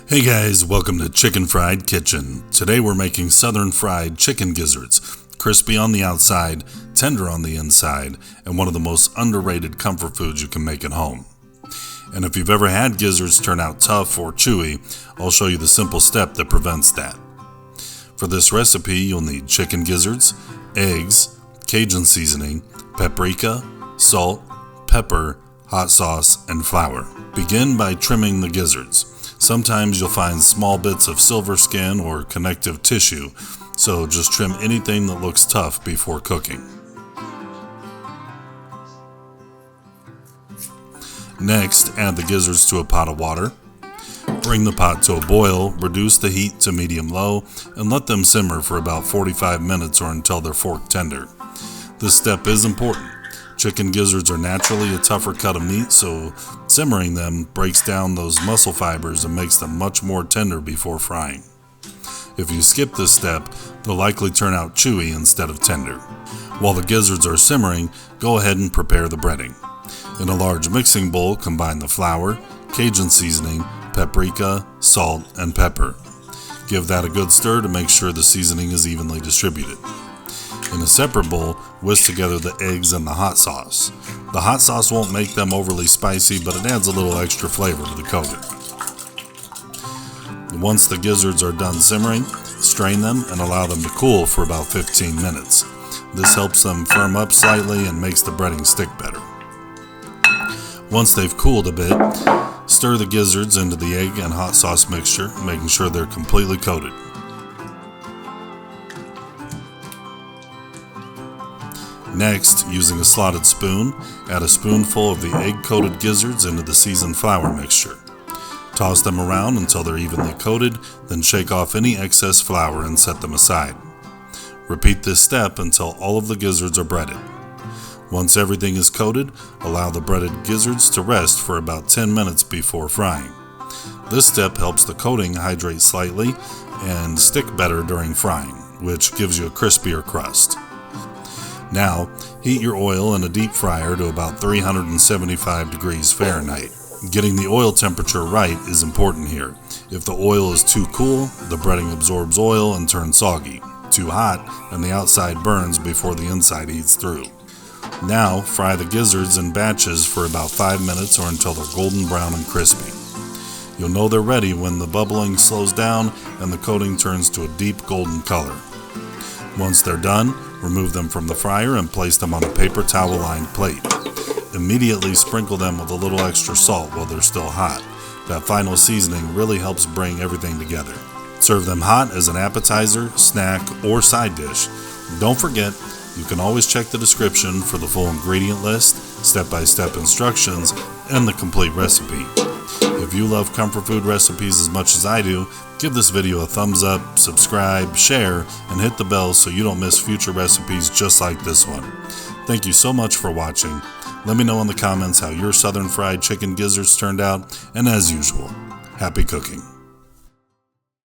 Hey guys, welcome to Chicken Fried Kitchen. Today we're making Southern Fried Chicken Gizzards. Crispy on the outside, tender on the inside, and one of the most underrated comfort foods you can make at home. And if you've ever had gizzards turn out tough or chewy, I'll show you the simple step that prevents that. For this recipe, you'll need chicken gizzards, eggs, Cajun seasoning, paprika, salt, pepper, hot sauce, and flour. Begin by trimming the gizzards. Sometimes you'll find small bits of silver skin or connective tissue, so just trim anything that looks tough before cooking. Next, add the gizzards to a pot of water. Bring the pot to a boil, reduce the heat to medium-low, and let them simmer for about 45 minutes or until they're fork tender. This step is important. Chicken gizzards are naturally a tougher cut of meat, so simmering them breaks down those muscle fibers and makes them much more tender before frying. If you skip this step, they'll likely turn out chewy instead of tender. While the gizzards are simmering, go ahead and prepare the breading. In a large mixing bowl, combine the flour, Cajun seasoning, paprika, salt, and pepper. Give that a good stir to make sure the seasoning is evenly distributed. In a separate bowl, whisk together the eggs and the hot sauce. The hot sauce won't make them overly spicy, but it adds a little extra flavor to the coating. Once the gizzards are done simmering, strain them and allow them to cool for about 15 minutes. This helps them firm up slightly and makes the breading stick better. Once they've cooled a bit, stir the gizzards into the egg and hot sauce mixture, making sure they're completely coated. Next, using a slotted spoon, add a spoonful of the egg-coated gizzards into the seasoned flour mixture. Toss them around until they're evenly coated, then shake off any excess flour and set them aside. Repeat this step until all of the gizzards are breaded. Once everything is coated, allow the breaded gizzards to rest for about 10 minutes before frying. This step helps the coating hydrate slightly and stick better during frying, which gives you a crispier crust. Now, heat your oil in a deep fryer to about 375 degrees Fahrenheit. Getting the oil temperature right is important here. If the oil is too cool, the breading absorbs oil and turns soggy. Too hot, and the outside burns before the inside heats through. Now, fry the gizzards in batches for about 5 minutes or until they're golden brown and crispy. You'll know they're ready when the bubbling slows down and the coating turns to a deep golden color. Once they're done, remove them from the fryer and place them on a paper towel-lined plate. Immediately sprinkle them with a little extra salt while they're still hot. That final seasoning really helps bring everything together. Serve them hot as an appetizer, snack, or side dish. Don't forget, you can always check the description for the full ingredient list, step-by-step instructions, and the complete recipe. If you love comfort food recipes as much as I do, give this video a thumbs up, subscribe, share, and hit the bell so you don't miss future recipes just like this one. Thank you so much for watching. Let me know in the comments how your Southern Fried Chicken Gizzards turned out, and as usual, happy cooking.